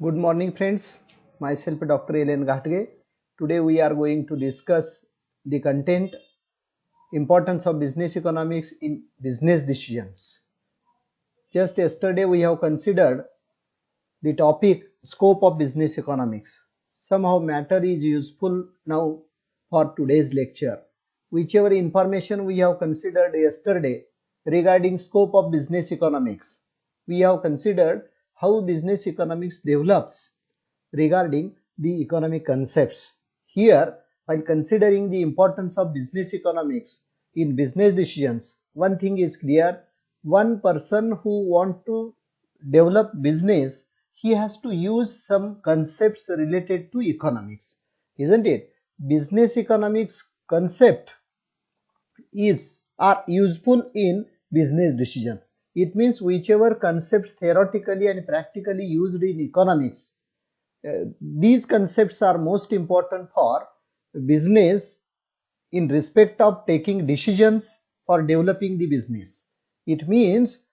Good morning friends, myself Dr. Elen Ghatge. Today we are going to discuss the content importance of business economics in business decisions. Just yesterday we have considered the topic scope of business economics. Somehow matter is useful now for today's lecture. Whichever information we have considered yesterday regarding scope of business economics, we have considered how business economics develops regarding the economic concepts. Here, while considering the importance of business economics in business decisions, one thing is clear: one person who want to develop business, he has to use some concepts related to economics, isn't it? Business economics concept are useful in business decisions. It means whichever concepts theoretically and practically used in economics, these concepts are most important for business in respect of taking decisions for developing the business. It means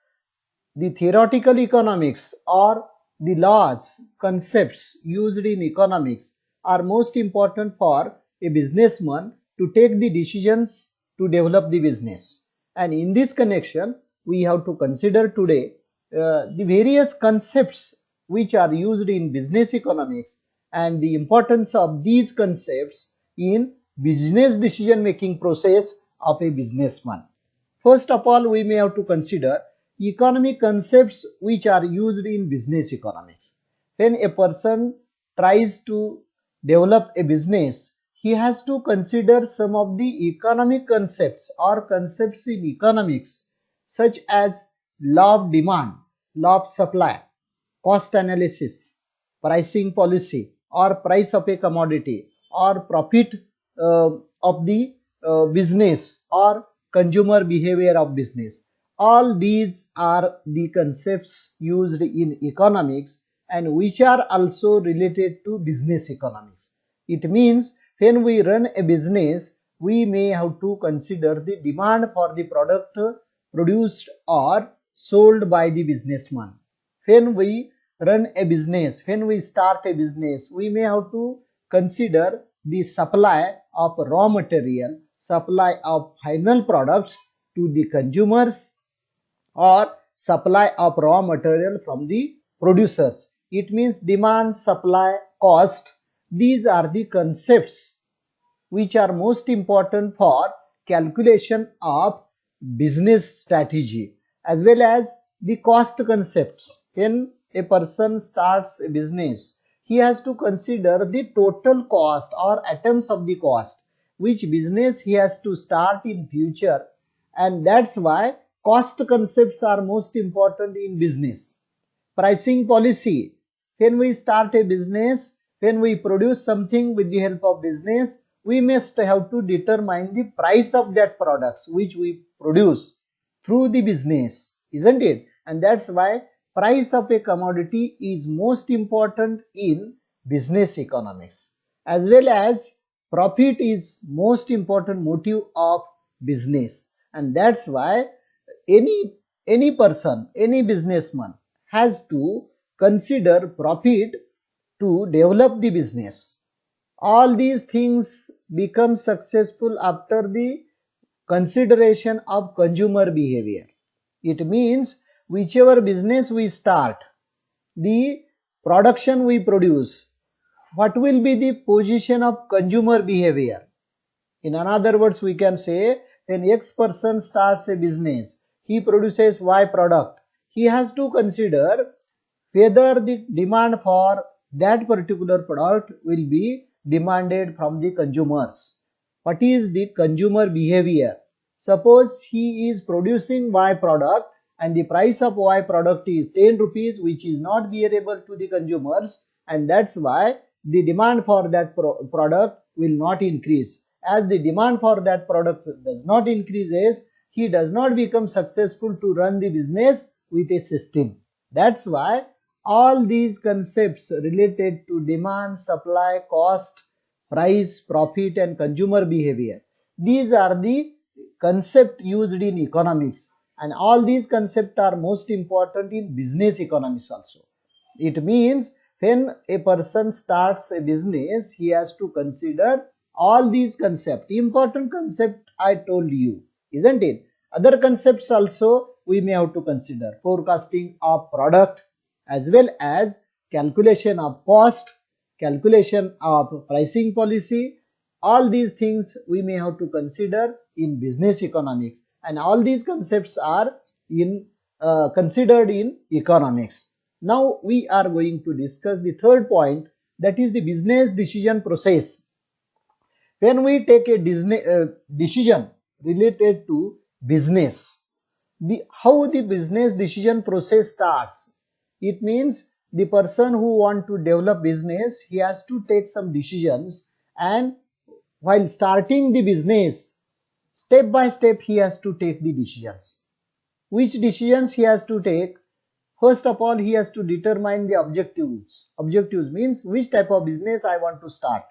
the theoretical economics or the laws, concepts used in economics are most important for a businessman to take the decisions to develop the business. And in this connection, we have to consider today the various concepts which are used in business economics and the importance of these concepts in business decision making process of a businessman. First of all, we may have to consider economic concepts which are used in business economics. When a person tries to develop a business, he has to consider some of the economic concepts or concepts in economics such as law of demand, law of supply, cost analysis, pricing policy or price of a commodity or profit of the business or consumer behavior of business. All these are the concepts used in economics and which are also related to business economics. It means when we run a business, we may have to consider the demand for the product produced or sold by the businessman. When we run a business, when we start a business, we may have to consider the supply of raw material, supply of final products to the consumers or supply of raw material from the producers. It means demand, supply, cost. These are the concepts which are most important for calculation of business strategy, as well as the cost concepts. When a person starts a business, he has to consider the total cost or items of the cost which business he has to start in future, and that's why cost concepts are most important in business. Pricing policy: when we start a business, when we produce something with the help of business, we must have to determine the price of that products which we produce through the business, isn't it? And that's why price of a commodity is most important in business economics, as well as profit is most important motive of business. And that's why any person, any businessman has to consider profit to develop the business. All these things become successful after the consideration of consumer behavior. It means whichever business we start, the production we produce, what will be the position of consumer behavior? In other words, we can say when X person starts a business, he produces Y product. He has to consider whether the demand for that particular product will be demanded from the consumers. What is the consumer behavior? Suppose he is producing Y product and the price of Y product is 10 rupees, which is not bearable to the consumers, and that's why the demand for that product will not increase. As the demand for that product does not increases, he does not become successful to run the business with a system. That's why all these concepts related to demand, supply, cost, price, profit and consumer behavior, these are the concepts used in economics, and all these concepts are most important in business economics also. It means When a person starts a business, he has to consider all these concepts. Important concept I told you, isn't it? Other concepts also we may have to consider. Forecasting of product as well as calculation of cost, calculation of pricing policy. All these things we may have to consider in business economics, and all these concepts are in considered in economics. Now we are going to discuss the third point, that is the business decision process. When we take a decision related to business, how the business decision process starts. It means the person who want to develop business, he has to take some decisions, and while starting the business, step by step he has to take the decisions. Which decisions he has to take? First of all, he has to determine the objectives. Objectives means which type of business I want to start.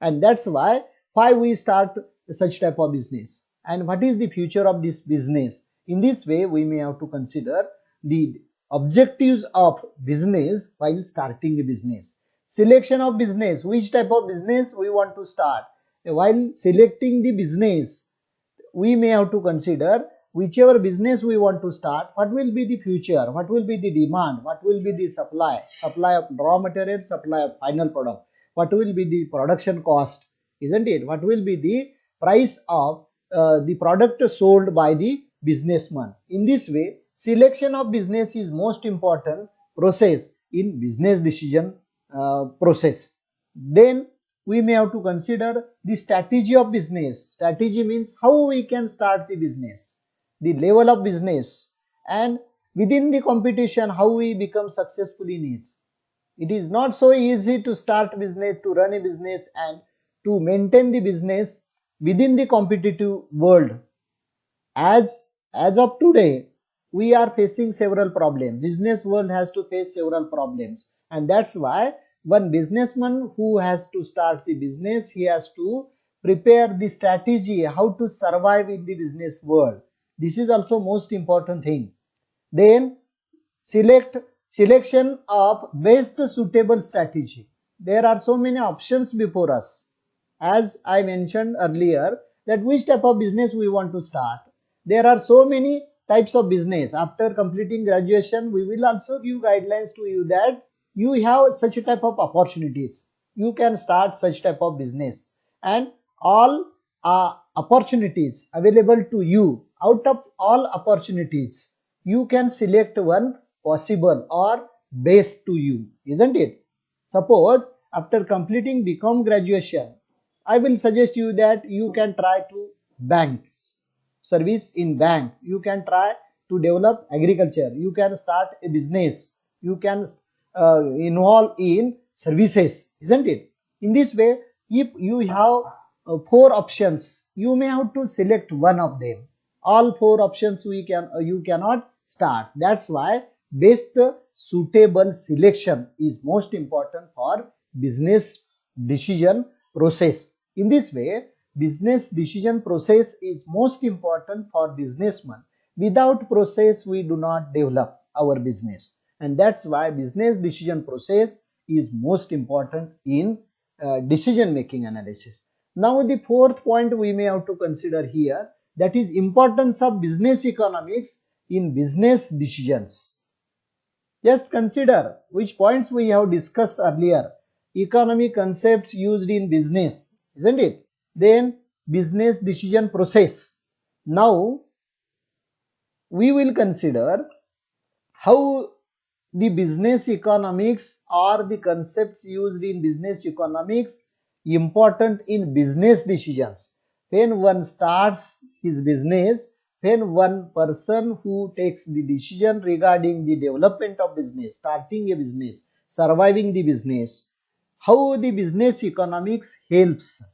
And that's why we start such type of business. And what is the future of this business? In this way, we may have to consider the objectives of business while starting a business. Selection of business, which type of business we want to start. While selecting the business, we may have to consider whichever business we want to start, what will be the future, what will be the demand, what will be the supply of raw material, supply of final product, what will be the production cost, isn't it? What will be the price of the product sold by the businessman. In this way, selection of business is most important process in business decision process. Then we may have to consider the strategy of business. Strategy means how we can start the business, the level of business, and within the competition how we become successful in it. It is not so easy to start business, to run a business, and to maintain the business within the competitive world. As of today, we are facing several problems. Business world has to face several problems, and that's why one businessman who has to start the business, he has to prepare the strategy how to survive in the business world. This is also most important thing. Then selection of best suitable strategy. There are so many options before us. As I mentioned earlier, that which type of business we want to start. There are so many types of business. After completing graduation, we will also give guidelines to you that you have such a type of opportunities. You can start such type of business, and all opportunities available to you. Out of all opportunities, you can select one possible or best to you, isn't it? Suppose after completing BCom graduation, I will suggest you that you can try to banks, service in bank. You can try to develop agriculture. You can start a business. You can involve in services, isn't it? In this way, if you have 4 options, you may have to select one of them. All 4 options you cannot start. That's why best suitable selection is most important for business decision process. In this way, business decision process is most important for businessman. Without process, we do not develop our business, and that's why business decision process is most important in decision making analysis. Now the fourth point we may have to consider here, that is importance of business economics in business decisions. Just consider which points we have discussed earlier. Economic concepts used in business, isn't it? Then business decision process. Now we will consider how the business economics or the concepts used in business economics important in business decisions. When one starts his business, when one person who takes the decision regarding the development of business, starting a business, surviving the business, how the business economics helps.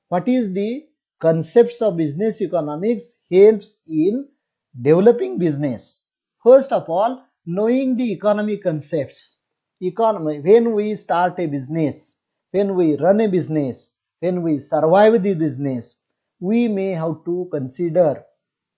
What is the concepts of business economics helps in developing business? First of all, knowing the economic concepts. When we start a business, when we run a business, when we survive the business, we may have to consider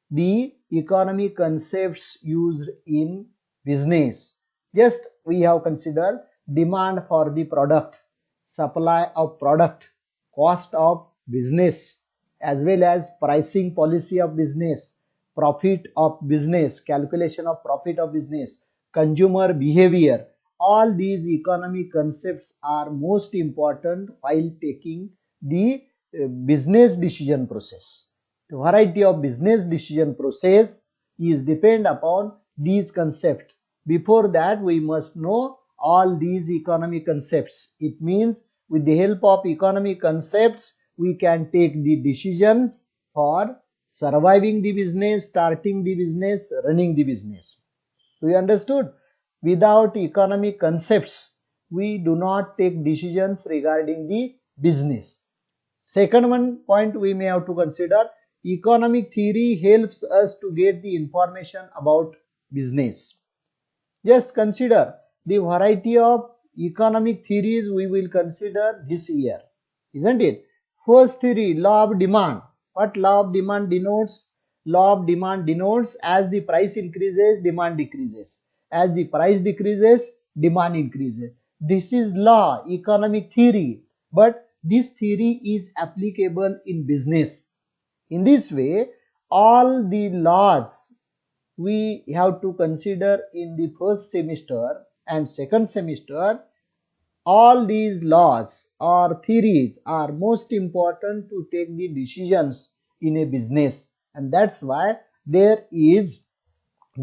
the economic concepts used in business. Just we have considered demand for the product, supply of product, cost of business, as well as pricing policy of business, profit of business, calculation of profit of business, consumer behavior. All these economic concepts are most important while taking the business decision process. The variety of business decision process is depend upon these concepts. Before that, we must know all these economic concepts. It means with the help of economic concepts, we can take the decisions for surviving the business, starting the business, running the business. We understood? Without economic concepts, we do not take decisions regarding the business. Second one point we may have to consider, economic theory helps us to get the information about business. Just consider the variety of economic theories we will consider this year, isn't it? First theory, law of demand. What law of demand denotes? Law of demand denotes as the price increases, demand decreases. As the price decreases, demand increases. This is law, economic theory, but this theory is applicable in business. In this way, all the laws we have to consider in the first semester and second semester, all these laws or theories are most important to take the decisions in a business, and that's why there is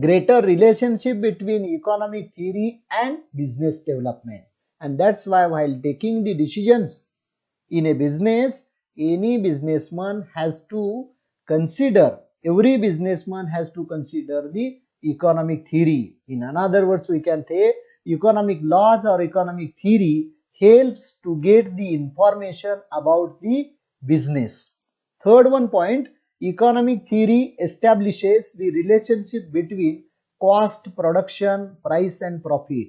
greater relationship between economic theory and business development. And that's why while taking the decisions in a business, any businessman has to consider, every businessman has to consider the economic theory. In other words, we can say economic laws or economic theory helps to get the information about the business. Third one point, economic theory establishes the relationship between cost, production, price and profit.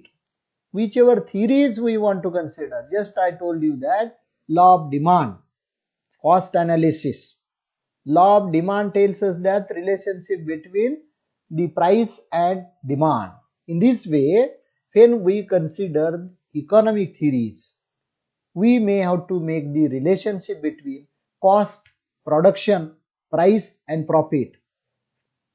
Whichever theories we want to consider, just I told you that law of demand, cost analysis. Law of demand tells us that relationship between the price and demand. In this way, when we consider economic theories, we may have to make the relationship between cost, production, price and profit.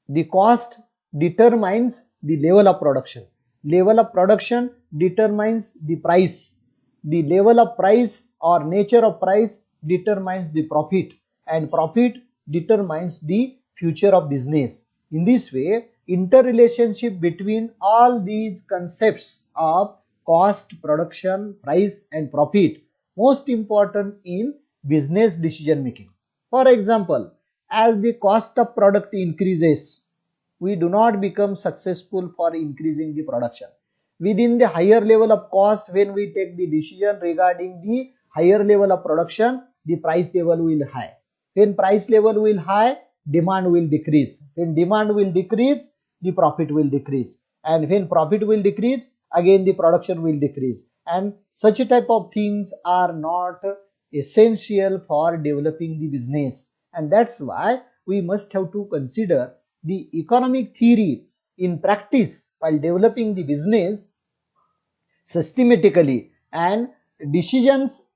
The cost determines the level of production. Level of production determines the price. The level of price or nature of price determines the profit, and profit determines the future of business. In this way, interrelationship between all these concepts of cost, production, price and profit most important in business decision making. For example, as the cost of product increases, we do not become successful for increasing the production. Within the higher level of cost, when we take the decision regarding the higher level of production, the price level will high. When price level will high, demand will decrease. When demand will decrease, the profit will decrease. And when profit will decrease, again the production will decrease. And such a type of things are not essential for developing the business. And that's why we must have to consider the economic theory in practice while developing the business systematically, and decisions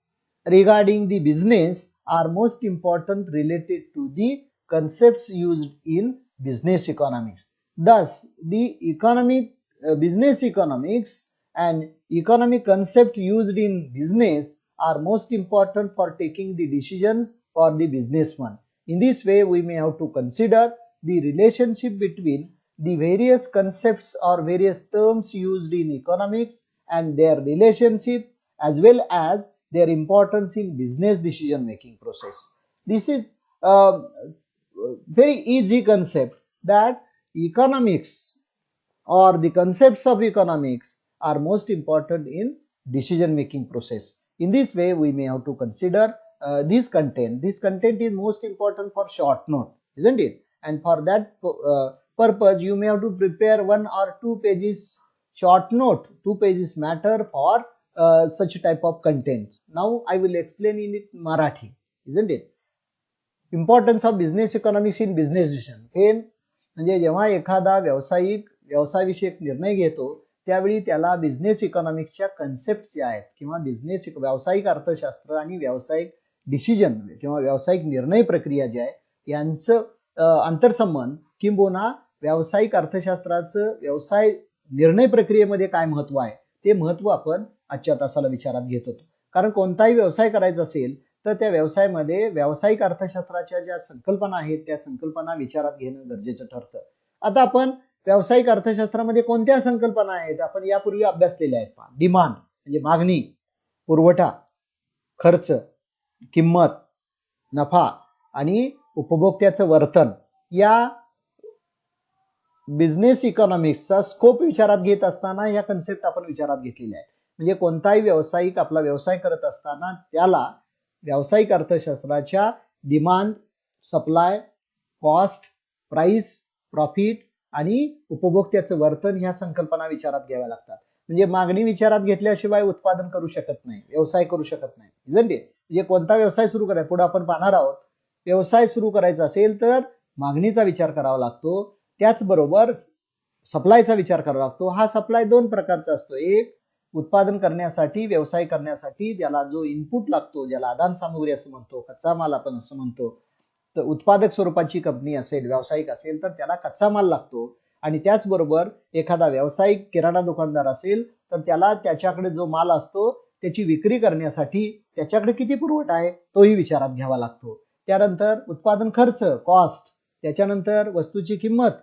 regarding the business are most important related to the concepts used in business economics. Thus, the business economics and economic concept used in business are most important for taking the decisions for the businessman. In this way, we may have to consider the relationship between the various concepts or various terms used in economics and their relationship, as well as their importance in business decision making process. This is a very easy concept that economics or the concepts of economics are most important in decision making process. In this way, we may have to consider this content. This content is most important for short note, isn't it? And for that purpose, you may have to prepare 1 or 2 pages short note. 2 pages matter for such type of content. Now I will explain in it Marathi, isn't it? Importance of business economics in business decision. म्हणजे जेव्हा एखादा व्यवसायिक व्यवसायाविषयी निर्णय घेतो त्यावेळी त्याला business इकॉनॉमिक्सच्या concept ज्या आहेत किंवा व्यावसायिक अर्थशास्त्र आणि व्यावसायिक डिसिजन किंवा व्यावसायिक निर्णय प्रक्रिया ज्या आहे यांचं आंतरसंबंध किंबहुना व्यावसायिक अर्थशास्त्राचं व्यवसाय निर्णय प्रक्रियेमध्ये काय महत्व आहे ते महत्व आपण आजच्या तासाला विचारात घेत होतो. कारण कोणताही व्यवसाय करायचा असेल तर त्या व्यवसायामध्ये व्यावसायिक अर्थशास्त्राच्या ज्या संकल्पना आहेत त्या संकल्पना विचारात घेणं गरजेचं ठरतं. आता आपण व्यावसायिक अर्थशास्त्रामध्ये कोणत्या संकल्पना आहेत आपण यापूर्वी अभ्यासलेल्या आहेत. डिमांड म्हणजे मागणी, पुरवठा, खर्च, किंमत, नफा आणि उपभोक्त्याचं वर्तन या बिझनेस इकॉनॉमिक्सचा स्कोप विचारात घेत असताना या कन्सेप्ट आपण विचारात घेतलेल्या आहेत. म्हणजे कोणताही व्यावसायिक आपला व्यवसाय करत असताना त्याला व्यावसायिक अर्थशास्त्राच्या demand, supply, cost, price, profit आणि उपभोक्त्याचं वर्तन ह्या संकल्पना विचारात घ्याव्या लागतात. म्हणजे मागणी विचारात घेतल्याशिवाय उत्पादन करू शकत नाही, व्यवसाय करू शकत नाही. म्हणजे कोणता व्यवसाय सुरू करायचा पुढे आपण पाहणार आहोत. व्यवसाय सुरू करायचा असेल तर मागणीचा विचार करावा लागतो, त्याचबरोबर सप्लायचा विचार करावा लागतो. हा सप्लाय दोन प्रकारचा असतो. एक उत्पादन करण्यासाठी, व्यवसाय करण्यासाठी ज्याला जो इनपुट लागतो, ज्याला आदान सामुग्री असं म्हणतो, कच्चा माल आपण असं म्हणतो. तर उत्पादक स्वरूपाची कंपनी असेल, व्यावसायिक असेल तर त्याला कच्चा माल लागतो. आणि त्याचबरोबर एखादा व्यावसायिक किराणा दुकानदार असेल तर त्याला त्याच्याकडे जो माल असतो त्याची विक्री करण्यासाठी त्याच्याकडे किती पुरवठा आहे तोही विचारात घ्यावा लागतो. त्यानंतर उत्पादन खर्च, कॉस्ट, त्याच्यानंतर वस्तूची किंमत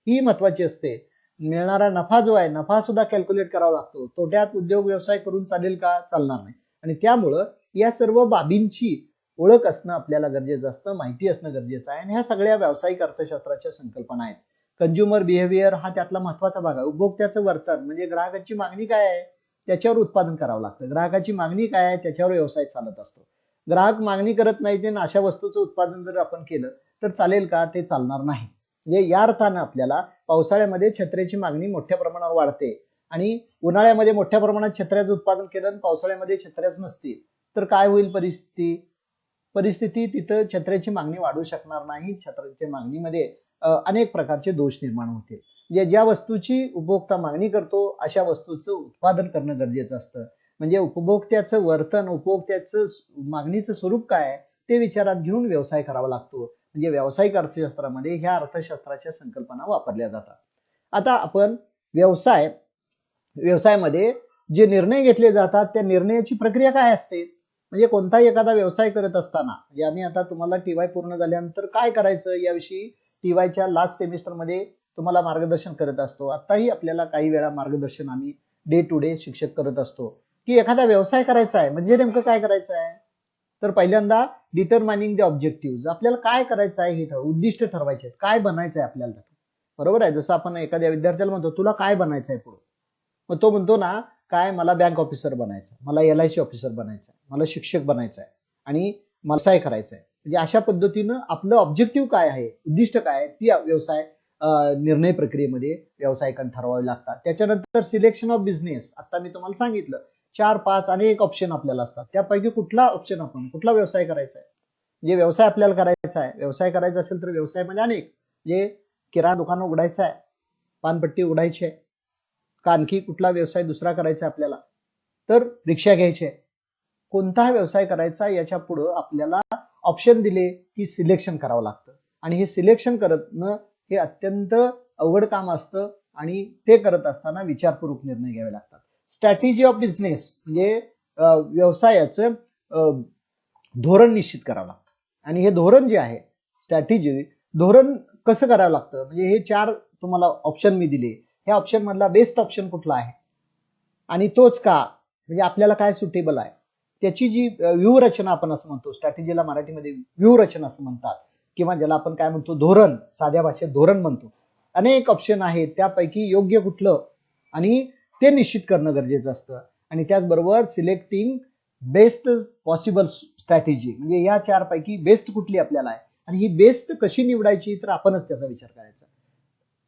ही महत्वाची असते. मिळणारा नफा जो आहे, नफा सुद्धा कॅल्क्युलेट करावा लागतो. तोट्यात उद्योग व्यवसाय करून चालेल का? चालणार नाही. आणि त्यामुळं या सर्व बाबींची ओळख असणं आपल्याला गरजेचं असतं, माहिती असणं गरजेचं आहे. आणि ह्या सगळ्या व्यावसायिक अर्थशास्त्राच्या संकल्पना आहेत. कंझ्युमर बिहेवियर हा त्यातला महत्वाचा भाग आहे. उपभोक्त्याचं वर्तन म्हणजे ग्राहकाची मागणी काय आहे त्याच्यावर उत्पादन करावं लागतं. ग्राहकाची मागणी काय आहे त्याच्यावर व्यवसाय चालत असतो. ग्राहक मागणी करत नाही ते अशा वस्तूचं उत्पादन जर आपण केलं तर चालेल का? ते चालणार नाही. म्हणजे या अर्थानं आपल्याला पावसाळ्यामध्ये छत्र्याची मागणी मोठ्या प्रमाणावर वाढते आणि उन्हाळ्यामध्ये मोठ्या प्रमाणात छत्र्याचं उत्पादन केलं आणि पावसाळ्यामध्ये छत्र्याच नसतील तर काय होईल परिस्थिती तिथं छत्र्याची मागणी वाढू शकणार नाही. छत्र्याच्या मागणीमध्ये अनेक प्रकारचे दोष निर्माण होतील. म्हणजे ज्या वस्तूची उपभोक्ता मागणी करतो अशा वस्तूचं उत्पादन करणं गरजेचं असतं. म्हणजे उपभोक्त्याचं वर्तन, उपभोक्त्याचं मागणीचं स्वरूप काय ते विचारात घेऊन व्यवसाय करावा लागतो. म्हणजे व्यावसायिक अर्थशास्त्रामध्ये ह्या अर्थशास्त्राच्या संकल्पना वापरल्या जातात. आता आपण व्यवसायामध्ये जे निर्णय घेतले जातात त्या निर्णयाची प्रक्रिया काय असते. म्हणजे कोणताही एखादा व्यवसाय करत असताना म्हणजे आम्ही आता तुम्हाला TY पूर्ण झाल्यानंतर काय करायचं याविषयी TYच्या लास्ट सेमिस्टरमध्ये तुम्हाला मार्गदर्शन करत असतो. आताही आपल्याला काही वेळा मार्गदर्शन आम्ही डे टू डे शिक्षक करत असतो की एखादा व्यवसाय करायचा आहे म्हणजे नेमकं काय करायचं आहे. तर पहिल्यांदा डिटरमाइनिंग द ऑब्जेक्टिव्ह, आपल्याला काय करायचं आहे हे उद्दिष्ट ठरवायचे, काय बनायचं आहे आपल्याला. बरोबर आहे. जसं आपण एखाद्या विद्यार्थ्याला म्हणतो तुला काय बनायचं आहे पुढे, मग तो म्हणतो ना काय मला बँक ऑफिसर बनायचं, मला LIC ऑफिसर बनायचं आहे, मला शिक्षक बनायचं आहे आणि व्यवसाय करायचा आहे. म्हणजे अशा पद्धतीनं आपलं ऑब्जेक्टिव्ह काय आहे, उद्दिष्ट काय आहे ती व्यवसाय निर्णय प्रक्रियेमध्ये व्यावसायिकांना ठरवावे लागतात. त्याच्यानंतर सिलेक्शन ऑफ बिझनेस, आता मी तुम्हाला सांगितलं 4-5 अनेक ऑप्शन आपल्याला असतात. त्यापैकी कुठला ऑप्शन आपण कुठला व्यवसाय करायचा आहे. म्हणजे व्यवसाय आपल्याला करायचा आहे, व्यवसाय करायचा असेल तर व्यवसाय म्हणजे अनेक, म्हणजे किराणा दुकान उघडायचं आहे, पानपट्टी उघडायची आहे का आणखी कुठला व्यवसाय दुसरा करायचा आपल्याला, तर रिक्षा घ्यायची आहे, कोणता व्यवसाय करायचा याच्या पुढे आपल्याला ऑप्शन दिले की सिलेक्शन करावं लागतं. आणि हे सिलेक्शन करणं हे अत्यंत अवघड काम असतं आणि ते करत असताना विचारपूर्वक निर्णय घ्यावे लागतात. स्ट्रॅटेजी ऑफ बिझनेस म्हणजे व्यवसायाचं धोरण निश्चित करावं लागतं. आणि हे धोरण जे आहे स्ट्रॅटेजी, धोरण कसं करावं लागतं म्हणजे हे 4 तुम्हाला ऑप्शन मी दिले. ह्या ऑप्शन मधला बेस्ट ऑप्शन कुठला आहे आणि तोच का, म्हणजे आपल्याला काय सुटेबल आहे त्याची जी व्यूहरचना आपण असं म्हणतो, स्ट्रॅटेजीला मराठीमध्ये व्यूहरचना असं म्हणतात किंवा ज्याला आपण काय म्हणतो धोरण, साध्या भाषेत धोरण म्हणतो. अनेक ऑप्शन आहेत त्यापैकी योग्य कुठलं आणि ते निश्चित करणं गरजेचं असतं. आणि त्याचबरोबर सिलेक्टिंग बेस्ट पॉसिबल स्ट्रॅटेजी, म्हणजे या 4 पैकी बेस्ट कुठली आपल्याला आहे आणि ही बेस्ट कशी निवडायची तर आपणच त्याचा विचार करायचा.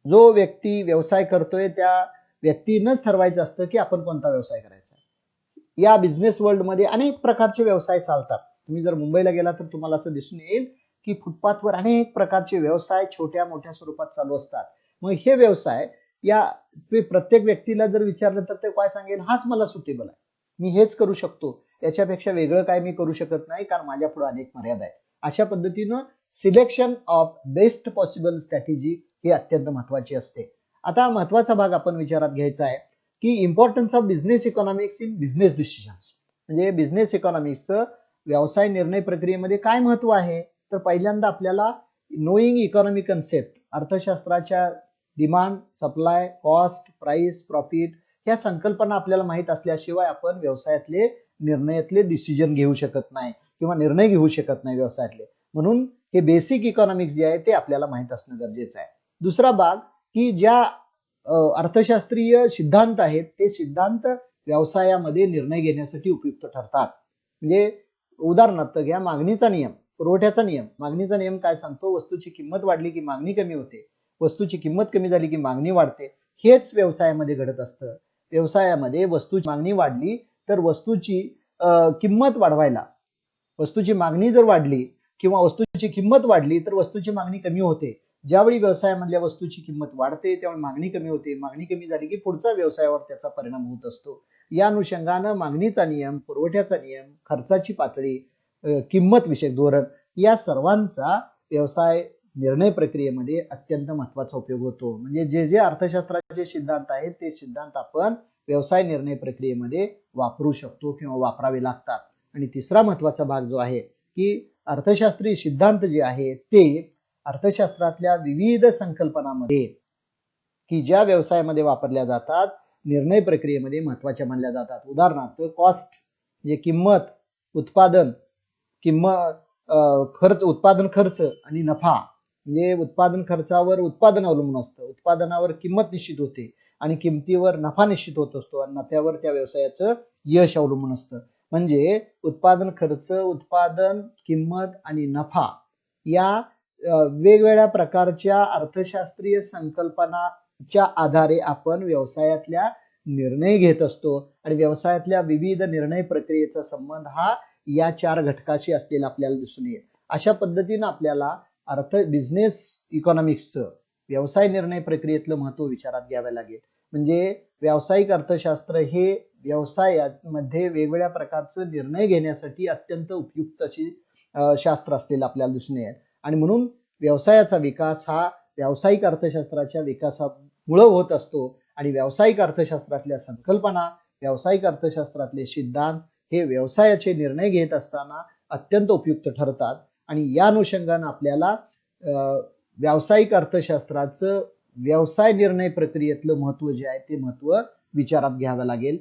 जो व्यक्ती व्यवसाय करतोय त्या व्यक्तीनंच ठरवायचं असतं की आपण कोणता व्यवसाय करायचा. या बिझनेस वर्ल्डमध्ये अनेक प्रकारचे व्यवसाय चालतात. तुम्ही जर मुंबईला गेला तर तुम्हाला असं दिसून येईल की फुटपाथवर अनेक प्रकारचे व्यवसाय छोट्या मोठ्या स्वरूपात चालू असतात. मग हे व्यवसाय या प्रत्येक व्यक्तीला जर विचारलं तर ते काय सांगेल, हाच मला सुटेबल आहे, मी हेच करू शकतो, याच्यापेक्षा वेगळं काय मी करू शकत नाही, कारण माझ्या पुढे अनेक मर्यादा आहेत. अशा पद्धतीनं selection of best possible strategy ही अत्यंत महत्वाची असते. आता महत्वाचा भाग आपण विचारात घ्यायचा आहे की importance of business economics in business decisions. म्हणजे बिझनेस इकॉनॉमिक्सचं व्यवसाय निर्णय प्रक्रियेमध्ये काय महत्व आहे. तर पहिल्यांदा आपल्याला नोईंग इकॉनॉमिक कन्सेप्ट, अर्थशास्त्राच्या demand, supply, cost, price, profit ह्या संकल्पना आपल्याला माहित असल्याशिवाय आपण व्यवसायातले निर्णयातले डिसिजन घेऊ शकत नाही किंवा निर्णय घेऊ शकत नाही व्यवसायातले. म्हणून हे बेसिक इकॉनॉमिक्स जे आहे ते आपल्याला माहित असणं गरजेचं आहे. दुसरा भाग की ज्या अर्थशास्त्रीय सिद्धांत आहेत ते सिद्धांत व्यवसायामध्ये निर्णय घेण्यासाठी उपयुक्त ठरतात. म्हणजे उदाहरणार्थ घ्या, मागणीचा नियम, पुरवठ्याचा नियम. मागणीचा नियम काय सांगतो, वस्तूची किंमत वाढली की मागणी कमी होते, वस्तूची किंमत कमी झाली की मागणी वाढते. हेच व्यवसायामध्ये घडत असतं. व्यवसायामध्ये वस्तूची मागणी वाढली तर वस्तूची किंमत वाढवायला, वस्तूची मागणी जर वाढली किंवा वस्तूची किंमत वाढली तर वस्तूची मागणी कमी होते. ज्यावेळी व्यवसायामधल्या वस्तूची किंमत वाढते त्यावेळी मागणी कमी होते, मागणी कमी झाली की पुढच्या व्यवसायावर त्याचा परिणाम होत असतो. या अनुषंगानं मागणीचा नियम, पुरवठ्याचा नियम, खर्चाची पातळी, किंमत विषयक धोरण या सर्वांचा व्यवसाय निर्णय प्रक्रियेमध्ये अत्यंत महत्वाचा उपयोग होतो. म्हणजे जे जे अर्थशास्त्राचे सिद्धांत आहेत ते सिद्धांत आपण व्यवसाय निर्णय प्रक्रियेमध्ये वापरू शकतो किंवा वापरावे लागतात. आणि तिसरा महत्वाचा भाग जो आहे की अर्थशास्त्रीय सिद्धांत जे आहे ते अर्थशास्त्रातल्या विविध संकल्पनांमध्ये की ज्या व्यवसायामध्ये वापरल्या जातात निर्णय प्रक्रियेमध्ये महत्वाच्या मानल्या जातात. उदाहरणार्थ कॉस्ट म्हणजे किंमत, उत्पादन खर्च, उत्पादन खर्च आणि नफा म्हणजे उत्पादन खर्चावर उत्पादन अवलंबून असतं, उत्पादनावर किंमत निश्चित होते आणि किमतीवर नफा निश्चित होत असतो आणि नफ्यावर त्या व्यवसायाचं यश अवलंबून असतं. म्हणजे उत्पादन खर्च, उत्पादन, किंमत आणि नफा या वेगवेगळ्या प्रकारच्या अर्थशास्त्रीय संकल्पनाच्या आधारे आपण व्यवसायातल्या निर्णय घेत असतो आणि व्यवसायातल्या विविध निर्णय प्रक्रियेचा संबंध हा या 4 घटकाशी असलेला आपल्याला दिसून येईल. अशा पद्धतीने आपल्याला बिझनेस इकॉनॉमिक्सचं व्यवसाय निर्णय प्रक्रियेतलं महत्व विचारात घ्यावे लागेल. म्हणजे व्यावसायिक अर्थशास्त्र हे व्यवसायामध्ये वेगवेगळ्या प्रकारचं निर्णय घेण्यासाठी अत्यंत उपयुक्त अशी शास्त्र असलेलं आपल्याला दिसून येईल. आणि म्हणून व्यवसायाचा विकास हा व्यावसायिक अर्थशास्त्राच्या विकासामुळे होत असतो आणि व्यावसायिक अर्थशास्त्रातल्या संकल्पना, व्यावसायिक अर्थशास्त्रातले सिद्धांत हे व्यवसायाचे निर्णय घेत असताना अत्यंत उपयुक्त ठरतात. आणि या अनुषंगाने आपल्याला व्यावसायिक अर्थशास्त्राचं व्यवसाय निर्णय प्रक्रियेतलं महत्व जे आहे ते महत्व विचारात घ्यावं लागेल.